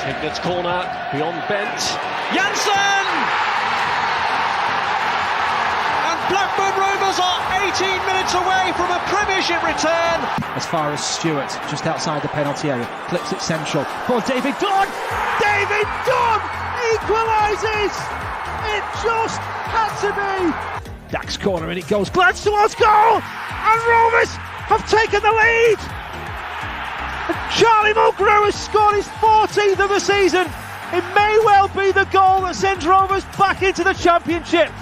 Hignet's corner, beyond Bent. Janssen! And Blackburn Rovers are 18 minutes away from a Premiership return. As far as Stewart, just outside the penalty area, clips it central for David Dunn. David Dunn equalises! It just had to be! Dax corner and it goes, Glance towards goal! And Rovers have taken the lead! And Charlie Mulgrew has scored his 14th of the season. It may well be the goal that sends Rovers back into the Championship.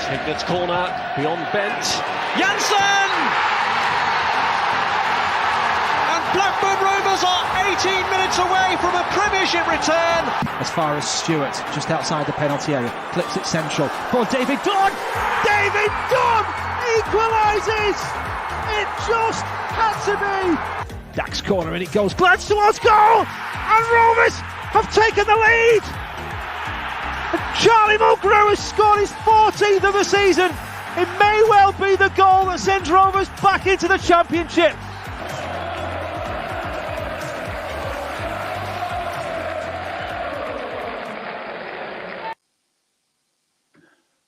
Hignet's corner, beyond Bent. Janssen! And Blackburn Rovers are 18 minutes away from a Premiership return. As far as Stewart, just outside the penalty area, clips it central for David Dunn. David Dunn equalises! It just had to be! Dax corner and it goes, Glance towards goal! And Rovers have taken the lead! And Charlie Mulgrew has scored his 14th of the season. It may well be the goal that sends Rovers back into the Championship.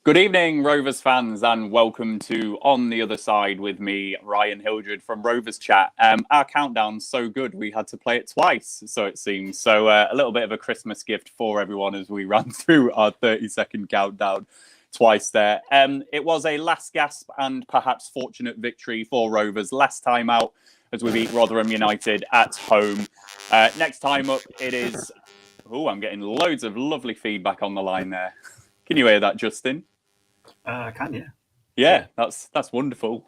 Good evening, Rovers fans, and welcome to On the Other Side with me, Ryan Hildred from Rovers Chat. Our countdown's so good, we had to play it twice, so it seems. So a little bit of a Christmas gift for everyone as we ran through our 30-second countdown twice there. It was a last gasp and perhaps fortunate victory for Rovers. Last time out as we beat Rotherham United at home. Next time up, it is... Oh, I'm getting loads of lovely feedback on the line there. Can you hear that, Justin? I can, yeah. Yeah, that's wonderful.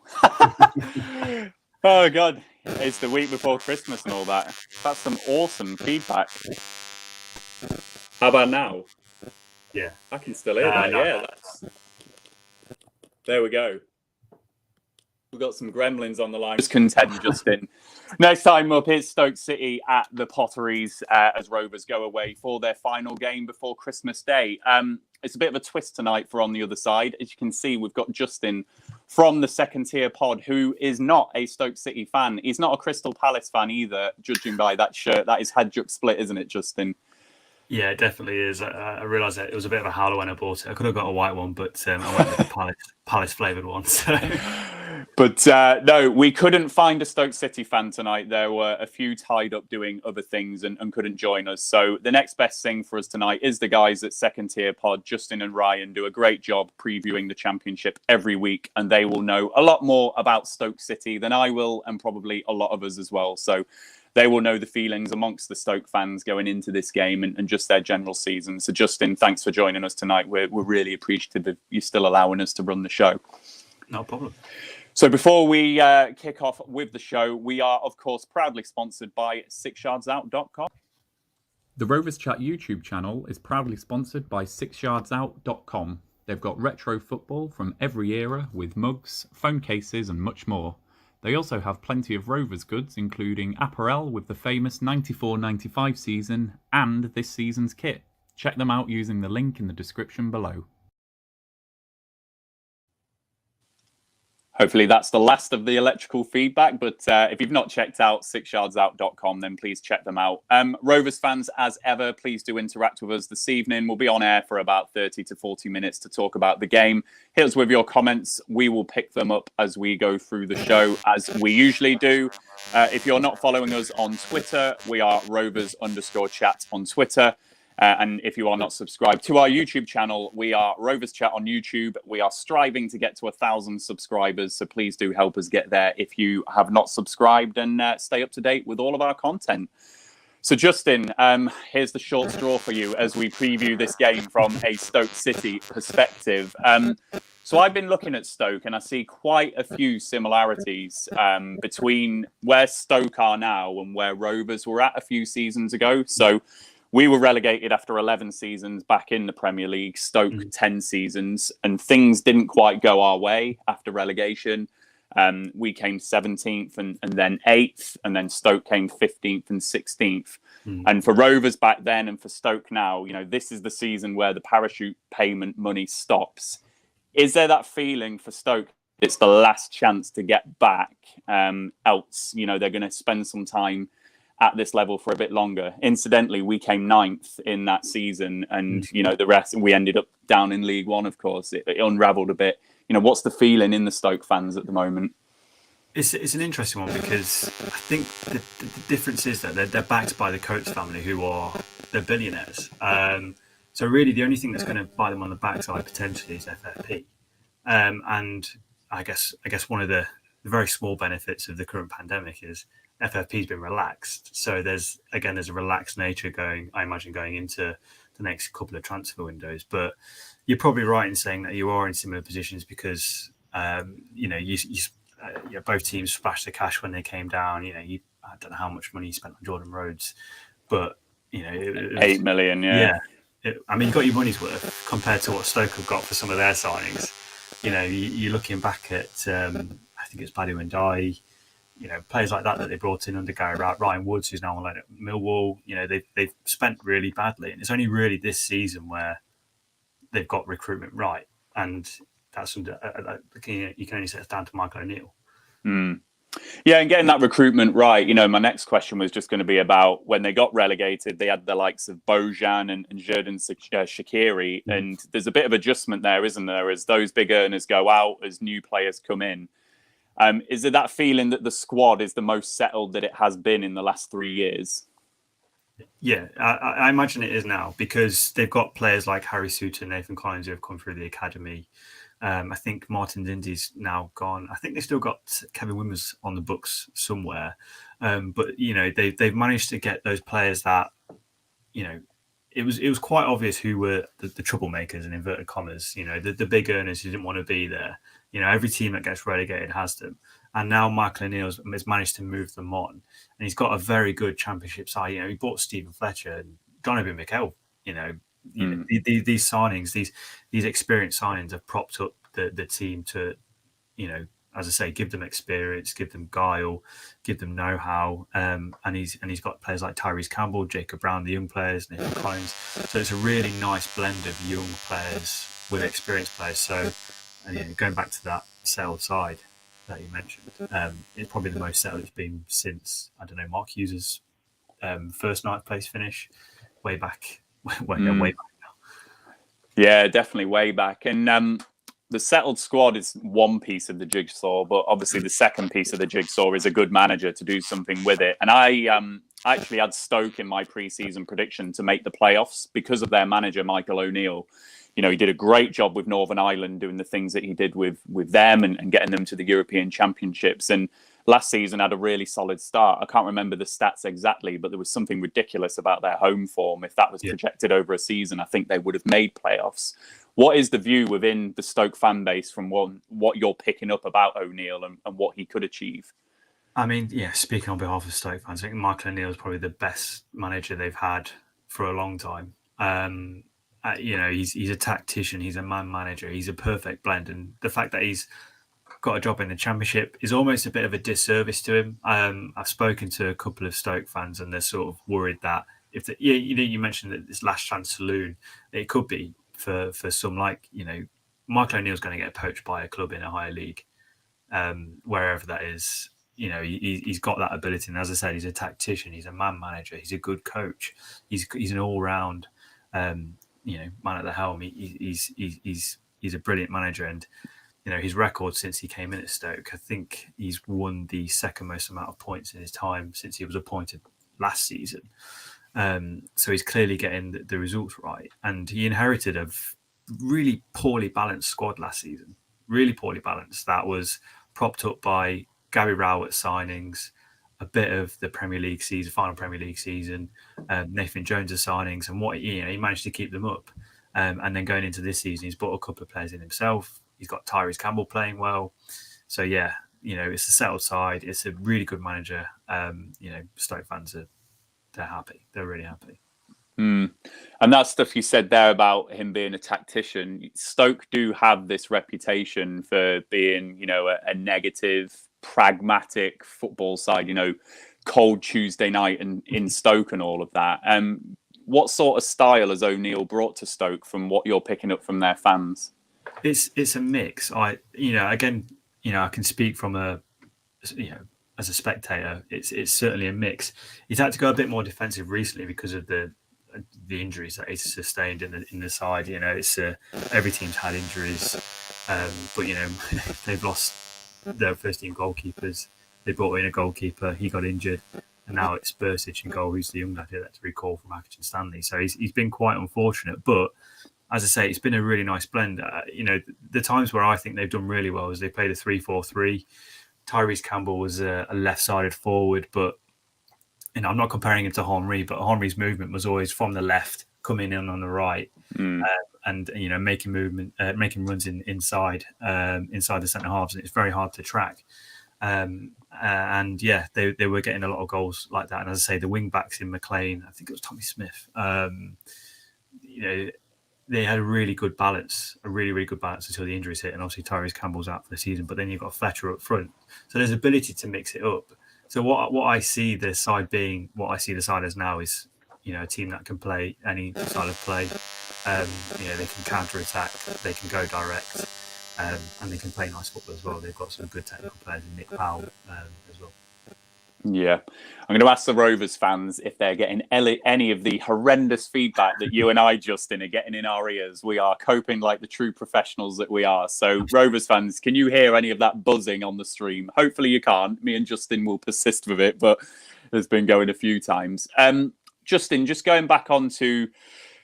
Oh, God. It's the week before Christmas and all that. That's some awesome feedback. How about now? Yeah. I can still hear that. No. Yeah, there we go. We've got some gremlins on the line. Just contend, Justin. Next time up is Stoke City at the Potteries as Rovers go away for their final game before Christmas Day. It's a bit of a twist tonight for On the Other Side. As you can see, we've got Justin from the Second Tier Pod, who is not a Stoke City fan. He's not a Crystal Palace fan either, judging by that shirt. That is Hadjuk split, isn't it, Justin? Yeah, it definitely is. I realised that it was a bit of a howler when I bought it. I could have got a white one, but I went with the Palace flavoured one. So. But no, we couldn't find a Stoke City fan tonight. There were a few tied up doing other things and couldn't join us. So the next best thing for us tonight is the guys at Second Tier Pod. Justin and Ryan do a great job previewing the Championship every week, and they will know a lot more about Stoke City than I will, and probably a lot of us as well. So they will know the feelings amongst the Stoke fans going into this game and just their general season. So Justin, thanks for joining us tonight. We're really appreciative of you still allowing us to run the show. No problem. So before we kick off with the show, we are, of course, proudly sponsored by 6yardsout.com. The Rovers Chat YouTube channel is proudly sponsored by 6yardsout.com. They've got retro football from every era with mugs, phone cases and much more. They also have plenty of Rovers goods, including apparel with the famous 94-95 season and this season's kit. Check them out using the link in the description below. Hopefully that's the last of the electrical feedback, but if you've not checked out 6yardsout.com, then please check them out. Rovers fans, as ever, please do interact with us this evening. We'll be on air for about 30 to 40 minutes to talk about the game. Hit us with your comments. We will pick them up as we go through the show, as we usually do. If you're not following us on Twitter, we are Rovers_chat on Twitter. And if you are not subscribed to our YouTube channel, we are Rovers Chat on YouTube. We are striving to get to 1,000 subscribers, so please do help us get there if you have not subscribed, and stay up to date with all of our content. So, Justin, here's the short straw for you as we preview this game from a Stoke City perspective. So I've been looking at Stoke and I see quite a few similarities between where Stoke are now and where Rovers were at a few seasons ago. So We were relegated after 11 seasons back in the Premier League, Stoke 10 seasons, and things didn't quite go our way after relegation. We came 17th and then 8th, and then Stoke came 15th and 16th. And for Rovers back then and for Stoke now, this is the season where the parachute payment money stops. Is there that feeling for Stoke? It's the last chance to get back. Else, they're going to spend some time at this level for a bit longer. Incidentally, we came 9th in that season, and the rest, we ended up down in League One. Of course, it unravelled a bit. What's the feeling in the Stoke fans at the moment? It's an interesting one, because I think the difference is that they're backed by the Coates family, who are they're billionaires. So really, the only thing that's going to bite them on the backside potentially is FFP. And I guess one of the very small benefits of the current pandemic is FFP's been relaxed. So there's a relaxed nature going into the next couple of transfer windows. But you're probably right in saying that you are in similar positions, because both teams splashed the cash when they came down. I don't know how much money you spent on Jordan Rhodes, but it was, 8 million. Yeah. You got your money's worth compared to what Stoke have got for some of their signings. You're looking back at I think it's Badu and Dye, players like that they brought in under Gary Ryan Woods, who's now on loan at Millwall. They've spent really badly, and it's only really this season where they've got recruitment right, and that's you can only say it's down to Michael O'Neill. Yeah, and getting that recruitment right. My next question was just going to be about when they got relegated, they had the likes of Bojan and Xherdan Shaqiri, and there's a bit of adjustment there, isn't there, as those big earners go out, as new players come in. Is it that feeling that the squad is the most settled that it has been in the last 3 years? Yeah, I imagine it is now, because they've got players like Harry Souttar, Nathan Collins, who have come through the academy. I think Martin Dindy's now gone. I think they've still got Kevin Wimmers on the books somewhere. But they've managed to get those players that, it was quite obvious who were the troublemakers, in inverted commas. The big earners who didn't want to be there. Every team that gets relegated has them. And now Michael O'Neill has managed to move them on, and he's got a very good championship side. He bought Stephen Fletcher and Donovan McKell. These signings, these experienced signings have propped up the team to, as I say, give them experience, give them guile, give them know-how. And he's got players like Tyrese Campbell, Jacob Brown, the young players, Nathan Collins. So it's a really nice blend of young players with experienced players. So, going back to that settled side that you mentioned, it's probably the most settled it's been since, I don't know, Mark Hughes's first 9th place finish way back. Way back now. Yeah, definitely way back. And the settled squad is one piece of the jigsaw, but obviously the second piece of the jigsaw is a good manager to do something with it. And I actually had Stoke in my pre-season prediction to make the playoffs because of their manager, Michael O'Neill. He did a great job with Northern Ireland, doing the things that he did with them and getting them to the European Championships. And last season had a really solid start. I can't remember the stats exactly, but there was something ridiculous about their home form. If that was projected over a season, I think they would have made playoffs. What is the view within the Stoke fan base from what you're picking up about O'Neill and what he could achieve? Speaking on behalf of Stoke fans, I think Michael O'Neill is probably the best manager they've had for a long time. He's a tactician, he's a man manager, he's a perfect blend, and the fact that he's got a job in the Championship is almost a bit of a disservice to him. I've spoken to a couple of Stoke fans, and they're sort of worried that you mentioned that this last chance saloon, it could be for some, Michael O'Neill's going to get poached by a club in a higher league, wherever that is. He's got that ability, and as I said, he's a tactician, he's a man manager, he's a good coach, he's an all round man at the helm. He's a brilliant manager, and his record since he came in at Stoke, I think he's won the second most amount of points in his time since he was appointed last season. So he's clearly getting the results right, and he inherited a really poorly balanced squad last season. Really poorly balanced. That was propped up by Gary Rowett signings, a bit of the final Premier League season, Nathan Jones' signings, and what he managed to keep them up. And then going into this season, he's brought a couple of players in himself. He's got Tyrese Campbell playing well. So it's a settled side. It's a really good manager. Stoke fans they're happy. They're really happy. And that stuff you said there about him being a tactician, Stoke do have this reputation for being, you know, a negative, pragmatic football side, you know, cold Tuesday night and in Stoke and all of that. What sort of style has O'Neill brought to Stoke from what you're picking up from their fans? It's a mix. I can speak from as a spectator. It's certainly a mix. He's had to go a bit more defensive recently because of the injuries that he's sustained in the side. You know, it's every team's had injuries, but you know they've lost their first team goalkeepers. They brought in a goalkeeper. He got injured, and now it's Bursic in goal, who's the young lad here that's recall from Accrington Stanley. So he's been quite unfortunate, but as I say, it's been a really nice blend. You know, the times where I think they've done really well is they played a 3-4-3. Tyrese Campbell was a left-sided forward, but you know, I'm not comparing him to Henry, but Henry's movement was always from the left, coming in on the right, and you know, making runs inside the centre halves, and it's very hard to track. And yeah, they were getting a lot of goals like that. And as I say, the wing backs in McLean, I think it was Tommy Smith. You know, they had a really good balance until the injuries hit, and obviously Tyrese Campbell's out for the season. But then you've got Fletcher up front, so there's ability to mix it up. So what I see the side as now is, you know, a team that can play any style of play. You know, they can counter attack, they can go direct, and they can play nice football as well. They've got some good technical players in Nick Powell as well. Yeah. I'm going to ask the Rovers fans if they're getting any of the horrendous feedback that you and I, Justin, are getting in our ears. We are coping like the true professionals that we are. So, Rovers fans, can you hear any of that buzzing on the stream? Hopefully you can't. Me and Justin will persist with it, but it's been going a few times. Justin, just going back on to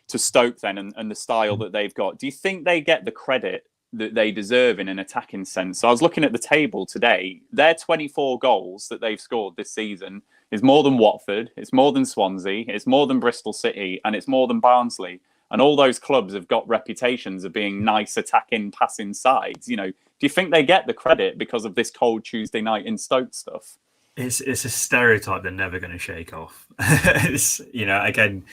Stoke then and the style that they've got, do you think they get the credit that they deserve in an attacking sense? So I was looking at the table today. Their 24 goals that they've scored this season is more than Watford, it's more than Swansea, it's more than Bristol City, and it's more than Barnsley. And all those clubs have got reputations of being nice attacking, passing sides. You know, do you think they get the credit because of this cold Tuesday night in Stoke stuff? It's a stereotype they're never going to shake off. It's, you know, again,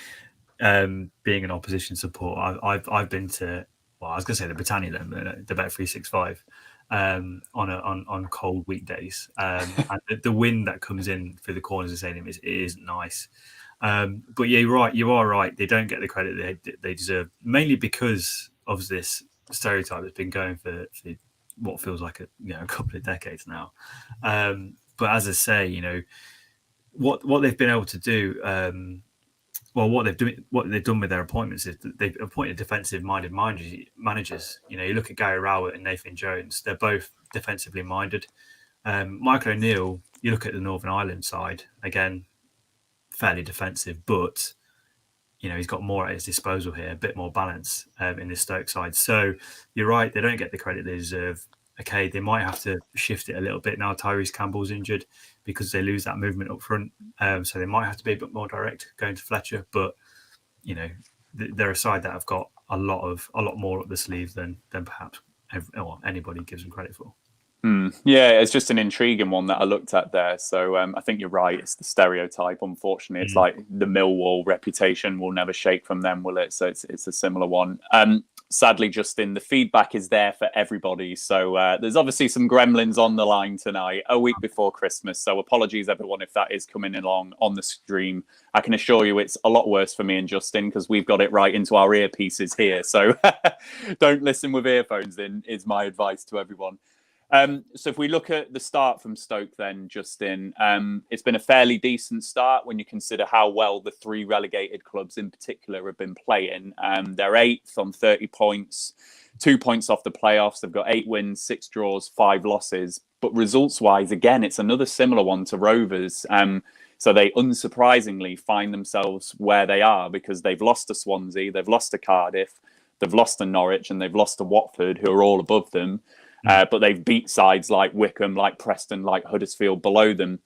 being an opposition support, I've been to, well, I was going to say the Britannia then, but the Bet 365 on cold weekdays. And the wind that comes in through the corners of the stadium isn't nice. But yeah, you are right. They don't get the credit they deserve, mainly because of this stereotype that's been going for what feels like a couple of decades now. But as I say, you know, what they've been able to do. What they've done with their appointments is that they've appointed defensive-minded managers. You know, you look at Gary Rowett and Nathan Jones; they're both defensively minded. Michael O'Neill, you look at the Northern Ireland side, again, fairly defensive, but you know he's got more at his disposal here, a bit more balance in the Stoke side. So you're right; they don't get the credit they deserve. Okay, they might have to shift it a little bit now. Tyrese Campbell's injured because they lose that movement up front. So they might have to be a bit more direct going to Fletcher. But, you know, they're a side that have got a lot more up the sleeve than perhaps anybody gives them credit for. Yeah, it's just an intriguing one that I looked at there. So I think you're right. It's the stereotype. Unfortunately, it's like the Millwall reputation will never shake from them, will it? So it's a similar one. Sadly, Justin, the feedback is there for everybody. So there's obviously some gremlins on the line tonight, a week before Christmas. So apologies, everyone, if that is coming along on the stream. I can assure you it's a lot worse for me and Justin because we've got it right into our earpieces here. So don't listen with earphones in, is my advice to everyone. So if we look at the start from Stoke then, Justin, it's been a fairly decent start when you consider how well the three relegated clubs in particular have been playing. They're 8th on 30 points, 2 points off the playoffs. They've got 8 wins, 6 draws, 5 losses. But results-wise, again, it's another similar one to Rovers. So they unsurprisingly find themselves where they are because they've lost to Swansea, they've lost to Cardiff, they've lost to Norwich, and they've lost to Watford, who are all above them. But they've beat sides like Wickham, like Preston, like Huddersfield below them.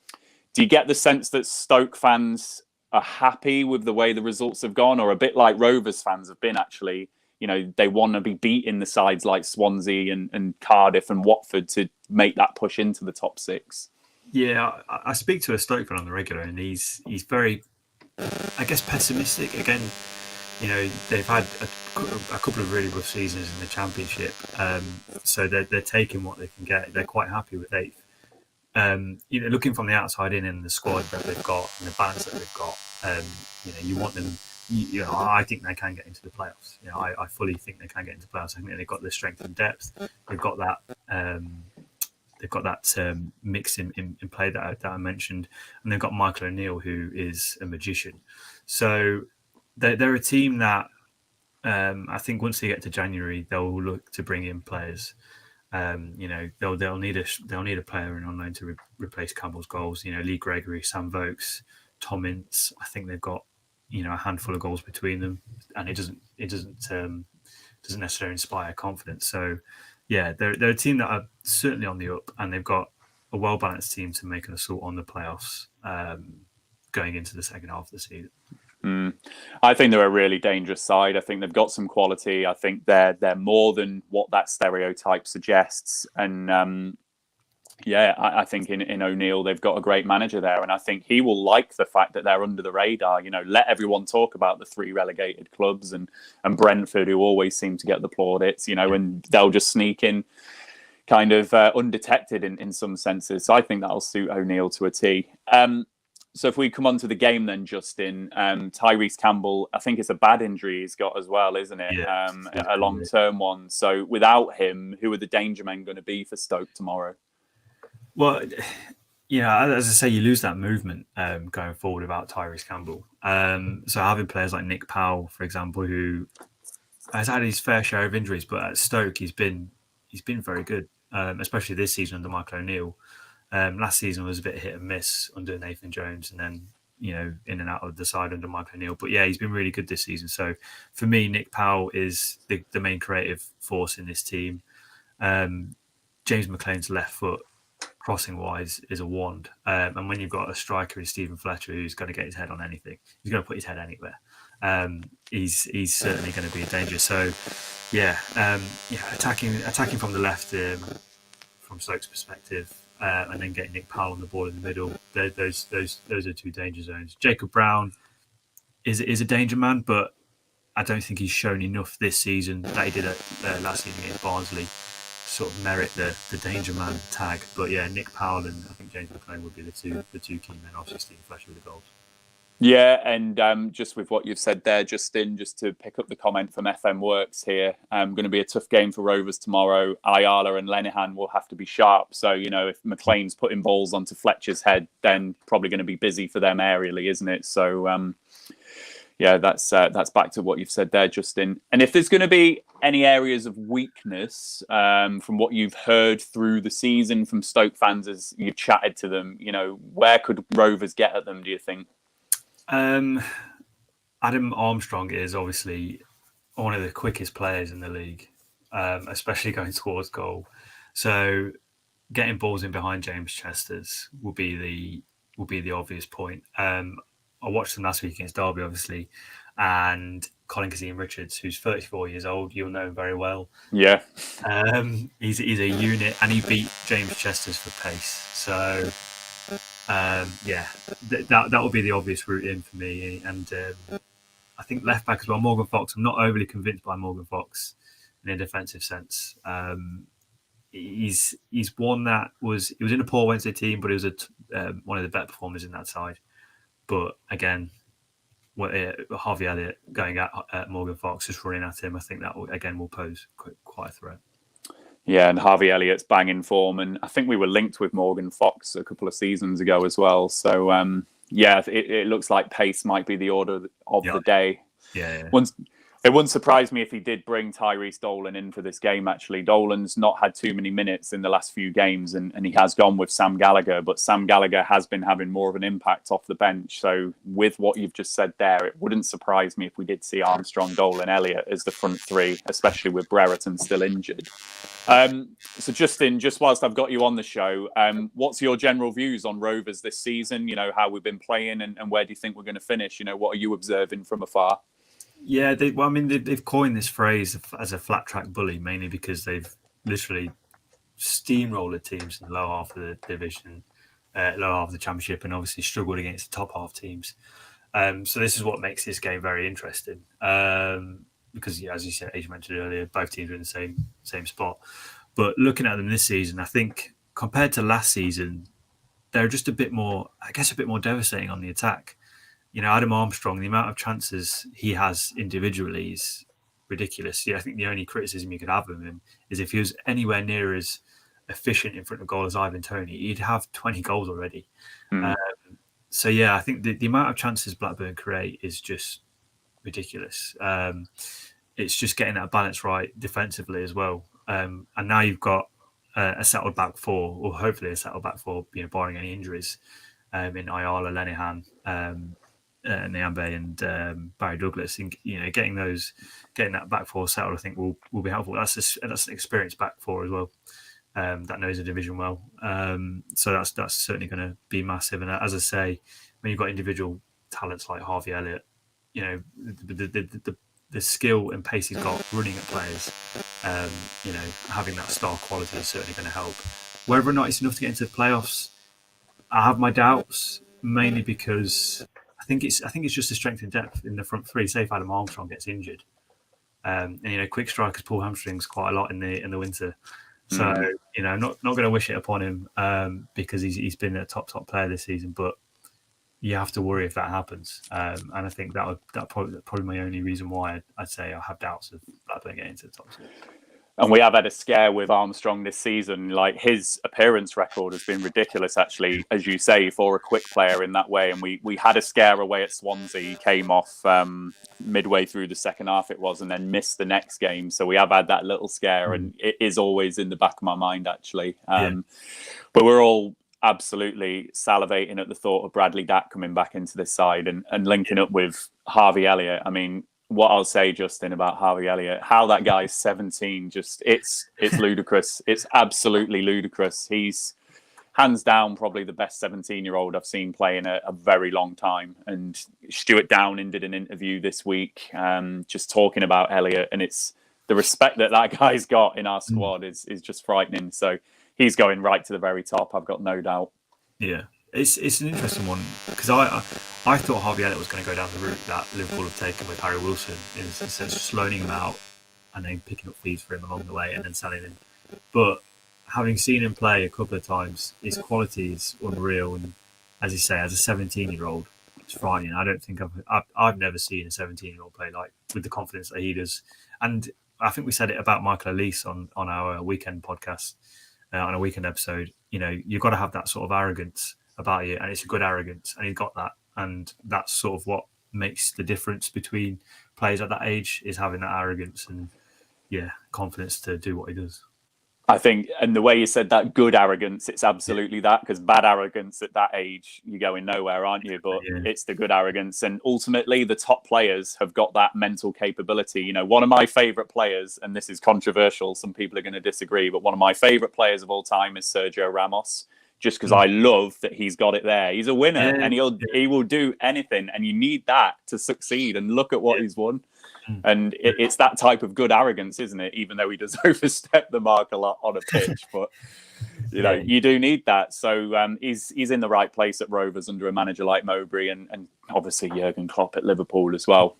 Do you get the sense that Stoke fans are happy with the way the results have gone, or a bit like Rovers fans have been actually? You know, they want to be beating the sides like Swansea and Cardiff and Watford to make that push into the top 6. Yeah, I speak to a Stoke fan on the regular, and he's very I guess, pessimistic. Again, you know, they've had a couple of really rough seasons in the Championship, so they're taking what they can get. They're quite happy with 8th. You know, looking from the outside in the squad that they've got and the balance that they've got, you know, you want them. You know, I think they can get into the playoffs. You know, I fully think they can get into the playoffs. I think they've got the strength and depth. They've got that. They've got that mix in play that I mentioned, and they've got Michael O'Neill, who is a magician. So they're a team that I think once they get to January, they'll look to bring in players. You know, they'll need a player in on loan to replace Campbell's goals. You know, Lee Gregory, Sam Vokes, Tom Ince. I think they've got, you know, a handful of goals between them, and it doesn't necessarily inspire confidence. So, yeah, they're a team that are certainly on the up, and they've got a well balanced team to make an assault on the playoffs going into the second half of the season. I think they're a really dangerous side. I think they've got some quality. I think they're more than what that stereotype suggests. And I think in O'Neill, they've got a great manager there. And I think he will like the fact that they're under the radar. You know, let everyone talk about the 3 relegated clubs and Brentford, who always seem to get the plaudits, you know, and they'll just sneak in kind of undetected in some senses. So I think that'll suit O'Neill to a T. So if we come on to the game then, Justin, Tyrese Campbell, I think it's a bad injury he's got as well, isn't it? Yeah, a long-term one. So without him, who are the danger men going to be for Stoke tomorrow? Well, you know, as I say, you lose that movement going forward without Tyrese Campbell. So having players like Nick Powell, for example, who has had his fair share of injuries, but at Stoke he's been very good, especially this season under Michael O'Neill. Last season was a bit hit and miss under Nathan Jones, and then, you know, in and out of the side under Michael O'Neill. But yeah, he's been really good this season. So for me, Nick Powell is the main creative force in this team. James McLean's left foot, crossing wise, is a wand. And when you've got a striker in Stephen Fletcher who's going to get his head on anything, he's going to put his head anywhere. He's certainly going to be a danger. So yeah, attacking from the left from Stoke's perspective. And then getting Nick Powell on the ball in the middle. Those are 2 danger zones. Jacob Brown is a danger man, but I don't think he's shown enough this season that he did last season against Barnsley sort of merit the danger man tag. But yeah, Nick Powell and I think James McLean would be the two key men. Obviously, Stephen Fletcher with the goals. Yeah, and just with what you've said there, Justin, just to pick up the comment from FM Works here, going to be a tough game for Rovers tomorrow. Ayala and Lenihan will have to be sharp. So, you know, if McLean's putting balls onto Fletcher's head, then probably going to be busy for them aerially, isn't it? So, that's back to what you've said there, Justin. And if there's going to be any areas of weakness from what you've heard through the season from Stoke fans as you've chatted to them, you know, where could Rovers get at them, do you think? Adam Armstrong is obviously one of the quickest players in the league, especially going towards goal. So getting balls in behind James Chester's will be the obvious point. I watched them last week against Derby, obviously, and Colin Kazim Richards, who's 34 years old, you'll know him very well. Yeah, he's a unit, and he beat James Chester's for pace. So. That would be the obvious route in for me, and I think left back as well. Morgan Fox. I'm not overly convinced by Morgan Fox in a defensive sense. He's one that was in a poor Wednesday team, but he was one of the better performers in that side. But again, Harvey Elliott going at Morgan Fox, just running at him, I think that will pose quite a threat. Yeah, and Harvey Elliott's banging form, and I think we were linked with Morgan Fox a couple of seasons ago as well. So, it looks like pace might be the order of the day. Yeah. It wouldn't surprise me if he did bring Tyrese Dolan in for this game, actually. Dolan's not had too many minutes in the last few games, and he has gone with Sam Gallagher, but Sam Gallagher has been having more of an impact off the bench. So with what you've just said there, it wouldn't surprise me if we did see Armstrong, Dolan, Elliott as the front 3, especially with Brereton still injured. So Justin, just whilst I've got you on the show, what's your general views on Rovers this season? You know, how we've been playing and where do you think we're going to finish? You know, what are you observing from afar? Yeah, they've coined this phrase as a flat track bully, mainly because they've literally steamrolled teams in the lower half of the division, lower half of the championship, and obviously struggled against the top half teams. So this is what makes this game very interesting. Because, as you said, as you mentioned earlier, both teams are in the same spot. But looking at them this season, I think compared to last season, they're just a bit more devastating on the attack. Adam Armstrong, the amount of chances he has individually is ridiculous. I think the only criticism you could have of him is if he was anywhere near as efficient in front of goal as Ivan Toney, he'd have 20 goals already. So, I think the amount of chances Blackburn create is just ridiculous. It's just getting that balance right defensively as well. And now you've got a settled back four, or hopefully a settled back four, barring any injuries, in Ayala, Lenihan, Nyambe and Barry Douglas. And, getting that back four settled, I think will be helpful. That's an experienced back four as well. That knows the division well. So that's certainly going to be massive. And as I say, when you've got individual talents like Harvey Elliott, the skill and pace he's got running at players, having that star quality is certainly going to help. Whether or not it's enough to get into the playoffs, I have my doubts, mainly because I think it's just the strength and depth in the front three. Say if Adam Armstrong gets injured, and quick strikers pull hamstrings quite a lot in the winter. So I'm not going to wish it upon him because he's been a top player this season, but you have to worry if that happens. And I think that probably my only reason why I'd say I have doubts of Blackburn getting into the top six. And we have had a scare with Armstrong this season. Like, his appearance record has been ridiculous, actually, as you say, for a quick player in that way. And we had a scare away at Swansea. He came off midway through the second half, it was, and then missed the next game. So we have had that little scare, and it is always in the back of my mind, actually. But we're all absolutely salivating at the thought of Bradley Dack coming back into this side and linking up with Harvey Elliott. I mean, what I'll say, Justin, about Harvey Elliott, how that guy's 17, it's ludicrous. It's absolutely ludicrous. He's hands down probably the best 17-year-old I've seen play in a very long time. And Stuart Downing did an interview this week just talking about Elliott, and it's the respect that guy's got in our squad is just frightening. So he's going right to the very top, I've got no doubt. Yeah. It's an interesting one because I thought Harvey Elliott was going to go down the route that Liverpool have taken with Harry Wilson, in the sense of loaning him out and then picking up fees for him along the way and then selling him. But having seen him play a couple of times, his quality is unreal. And as you say, as a 17-year-old, it's frightening. I don't think I've never seen a 17-year-old play like with the confidence that he does. And I think we said it about Michael Elise on our weekend podcast, on a weekend episode. You've got to have that sort of arrogance about you, and it's a good arrogance, and he's got that, and that's sort of what makes the difference between players at that age, is having that arrogance and confidence to do what he does. I think, and the way you said that, good arrogance, it's absolutely that, because bad arrogance at that age, you're going nowhere, aren't you? But it's the good arrogance, and ultimately the top players have got that mental capability. One of my favourite players, and this is controversial, some people are going to disagree, but one of my favourite players of all time is Sergio Ramos. Just because I love that he's got it there. He's a winner, and he will do anything, and you need that to succeed. And look at what he's won. And it's that type of good arrogance, isn't it? Even though he does overstep the mark a lot on a pitch, but you do need that. So he's in the right place at Rovers under a manager like Mowbray, and obviously Jurgen Klopp at Liverpool as well.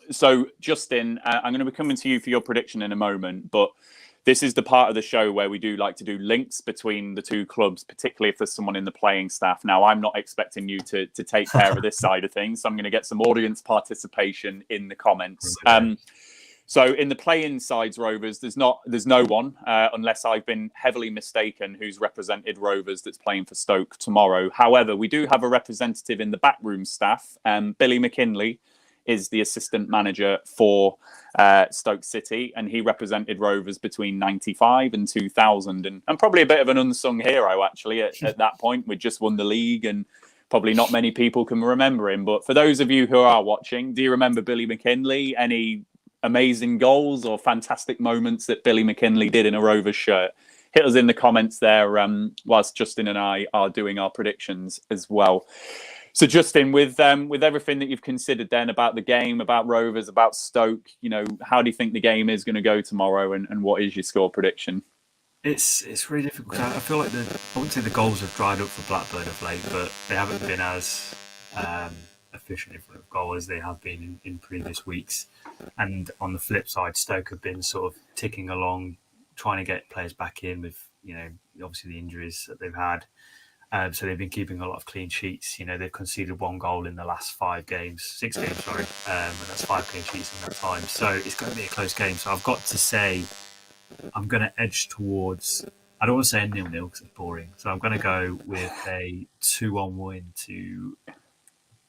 So Justin, I'm going to be coming to you for your prediction in a moment, but this is the part of the show where we do like to do links between the two clubs, particularly if there's someone in the playing staff. Now, I'm not expecting you to take care of this side of things, so I'm going to get some audience participation in the comments. So in the playing sides, Rovers, there's no one, unless I've been heavily mistaken, who's represented Rovers that's playing for Stoke tomorrow. However, we do have a representative in the backroom staff. Billy McKinley is the assistant manager for Stoke City, and he represented Rovers between 95 and 2000, and probably a bit of an unsung hero, actually, at that point. We'd just won the league, and probably not many people can remember him. But for those of you who are watching, do you remember Billy McKinley? Any amazing goals or fantastic moments that Billy McKinley did in a Rovers shirt? Hit us in the comments there whilst Justin and I are doing our predictions as well. So, Justin, with everything that you've considered then about the game, about Rovers, about Stoke, how do you think the game is going to go tomorrow, and what is your score prediction? It's really difficult. I feel like I wouldn't say the goals have dried up for Blackburn of late, but they haven't been as efficient in front of goal as they have been in previous weeks. And on the flip side, Stoke have been sort of ticking along, trying to get players back in with, obviously the injuries that they've had. So they've been keeping a lot of clean sheets. They've conceded 1 goal in the last 6 games, and that's 5 clean sheets in that time. So it's going to be a close game. So I've got to say, I'm going to edge towards, I don't want to say a 0-0 because it's boring. So I'm going to go with a 2-1 win to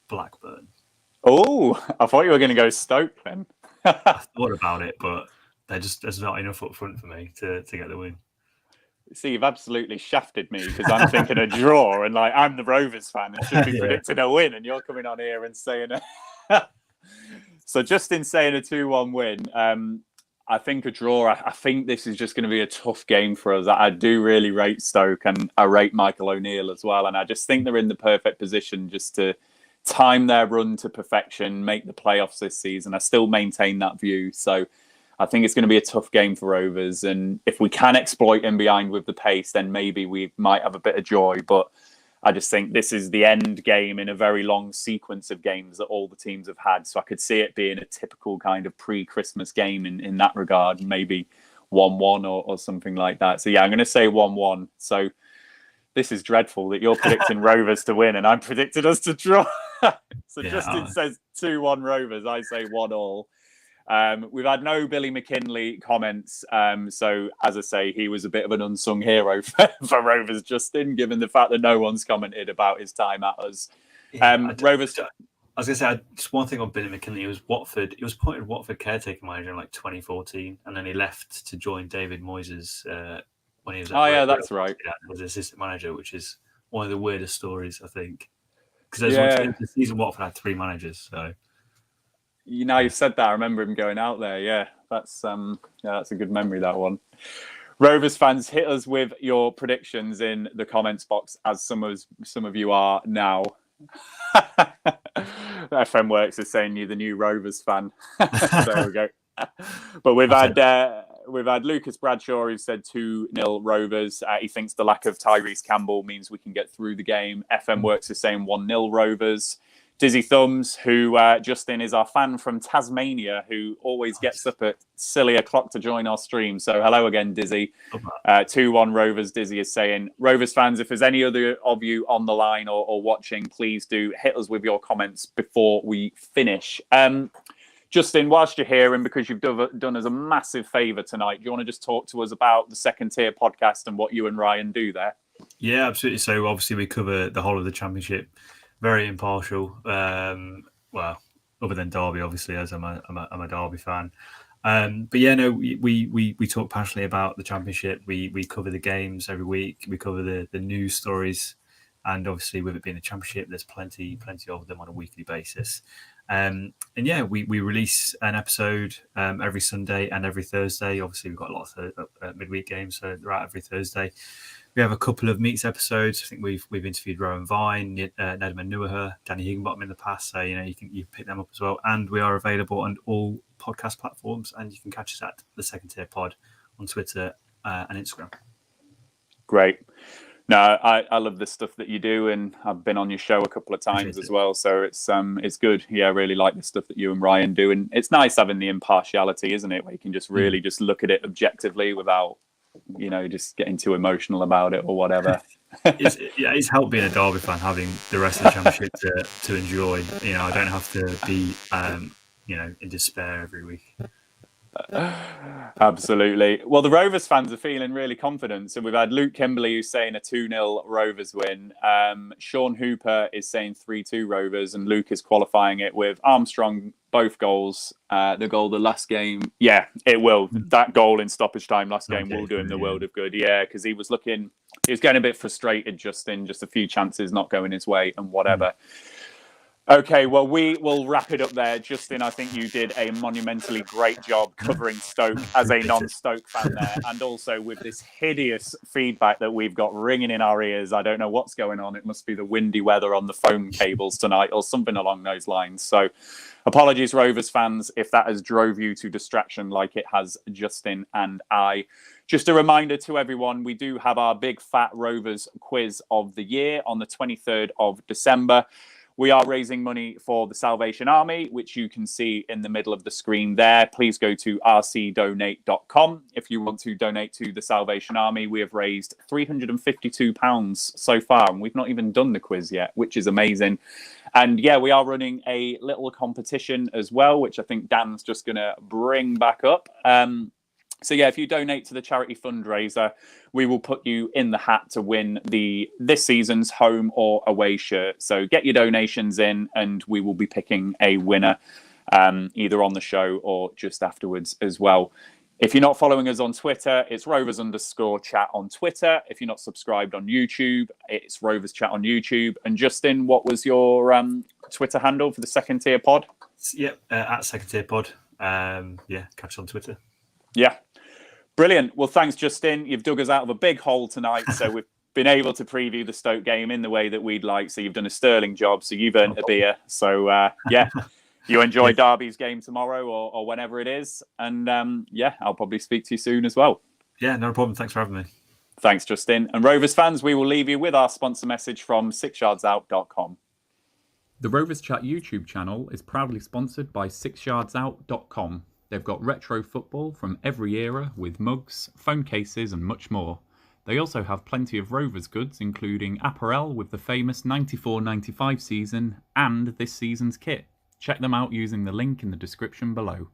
Blackburn. Oh, I thought you were going to go Stoke then. I thought about it, but there's not enough up front for me to get the win. See, you've absolutely shafted me because I'm thinking a draw, and I'm the Rovers fan and should be predicting a win, and you're coming on here and saying So Justin saying a 2-1 win. I think a draw. I think this is just going to be a tough game for us. I do really rate Stoke, and I rate Michael O'Neill as well, and I just think they're in the perfect position just to time their run to perfection, make the playoffs this season. I still maintain that view. So I think it's going to be a tough game for Rovers. And if we can exploit in behind with the pace, then maybe we might have a bit of joy. But I just think this is the end game in a very long sequence of games that all the teams have had. So I could see it being a typical kind of pre-Christmas game in that regard, maybe 1-1 or something like that. So yeah, I'm going to say 1-1. So this is dreadful that you're predicting Rovers to win and I'm predicted us to draw. So yeah, Justin says 2-1 Rovers. I say 1-1. We've had no Billy McKinley comments. So as I say, he was a bit of an unsung hero for Rovers, Justin, given the fact that no one's commented about his time at us. Rovers. I was going to say, just one thing on Billy McKinley. He was appointed Watford caretaker manager in 2014, and then he left to join David Moyes' when he was at that's right. As assistant manager, which is one of the weirdest stories, I think. Because the season Watford had 3 managers, so... You've said that. I remember him going out there. Yeah, that's a good memory, that one. Rovers fans, hit us with your predictions in the comments box, as some of you are now. FM Works is saying you're the new Rovers fan. There we go. But we've had Lucas Bradshaw who said 2-0 Rovers. He thinks the lack of Tyrese Campbell means we can get through the game. FM Works is saying 1-0 Rovers. Dizzy Thumbs, who Justin is our fan from Tasmania, who always gets up at silly o'clock to join our stream. So hello again, Dizzy. 2-1 Rovers. Dizzy is saying, Rovers fans, if there's any other of you on the line or watching, please do hit us with your comments before we finish. Justin, whilst you're here, and because you've done us a massive favour tonight, do you want to just talk to us about the Second Tier podcast and what you and Ryan do there? Yeah, absolutely. So obviously we cover the whole of the Championship. Very impartial. Well, other than Derby, obviously, as I'm a Derby fan. But yeah, no, we talk passionately about the Championship. We cover the games every week. We cover the news stories, and obviously, with it being a Championship, there's plenty of them on a weekly basis. And yeah, we release an episode every Sunday and every Thursday. Obviously, we've got lots of midweek games, so they're out every Thursday. We have a couple of Meets episodes. I think we've interviewed Rowan Vine, Nedman Nuaha, Danny Higginbottom in the past. So you can pick them up as well. And we are available on all podcast platforms, and you can catch us at the Second Tier Pod on Twitter and Instagram. Great. No, I love the stuff that you do, and I've been on your show a couple of times as well. So it's good. Yeah, I really like the stuff that you and Ryan do, and it's nice having the impartiality, isn't it? Where you can just really just look at it objectively without, just getting too emotional about it or whatever. It's helped being a Derby fan, having the rest of the Championship to enjoy. I don't have to be, in despair every week. Absolutely. Well, the Rovers fans are feeling really confident. So we've had Luke Kimberley who's saying a 2-0 Rovers win. Sean Hooper is saying 3-2 Rovers, and Luke is qualifying it with Armstrong, both goals. The goal the last game. Yeah, it will. That goal in stoppage time last game will do him the world of good. Yeah, because he was getting a bit frustrated, Justin, just a few chances not going his way and whatever. Okay, well, we will wrap it up there. Justin, I think you did a monumentally great job covering Stoke as a non-Stoke fan there, and also with this hideous feedback that we've got ringing in our ears. I don't know what's going on. It must be the windy weather on the phone cables tonight or something along those lines. So apologies, Rovers fans, if that has drove you to distraction like it has Justin and I. Just a reminder to everyone, we do have our big fat Rovers quiz of the year on the 23rd of December. We are raising money for the Salvation Army, which you can see in the middle of the screen there. Please go to rcdonate.com if you want to donate to the Salvation Army. We have raised £352 so far, and we've not even done the quiz yet, which is amazing. And yeah, we are running a little competition as well, which I think Dan's just going to bring back up. So yeah, if you donate to the charity fundraiser, we will put you in the hat to win this season's home or away shirt. So get your donations in, and we will be picking a winner either on the show or just afterwards as well. If you're not following us on Twitter, it's rovers_chat on Twitter. If you're not subscribed on YouTube, it's Rovers Chat on YouTube. And Justin, what was your Twitter handle for the Second Tier Pod? Yep, at Second Tier Pod. Yeah, catch us on Twitter. Yeah. Brilliant. Well, thanks, Justin. You've dug us out of a big hole tonight, so we've been able to preview the Stoke game in the way that we'd like. So you've done a sterling job, so you've earned a beer. So, yeah, you enjoy Derby's game tomorrow or whenever it is. And, yeah, I'll probably speak to you soon as well. Yeah, no problem. Thanks for having me. Thanks, Justin. And Rovers fans, we will leave you with our sponsor message from 6yardsout.com. The Rovers Chat YouTube channel is proudly sponsored by 6yardsout.com. They've got retro football from every era with mugs, phone cases and much more. They also have plenty of Rovers goods, including apparel with the famous 94-95 season and this season's kit. Check them out using the link in the description below.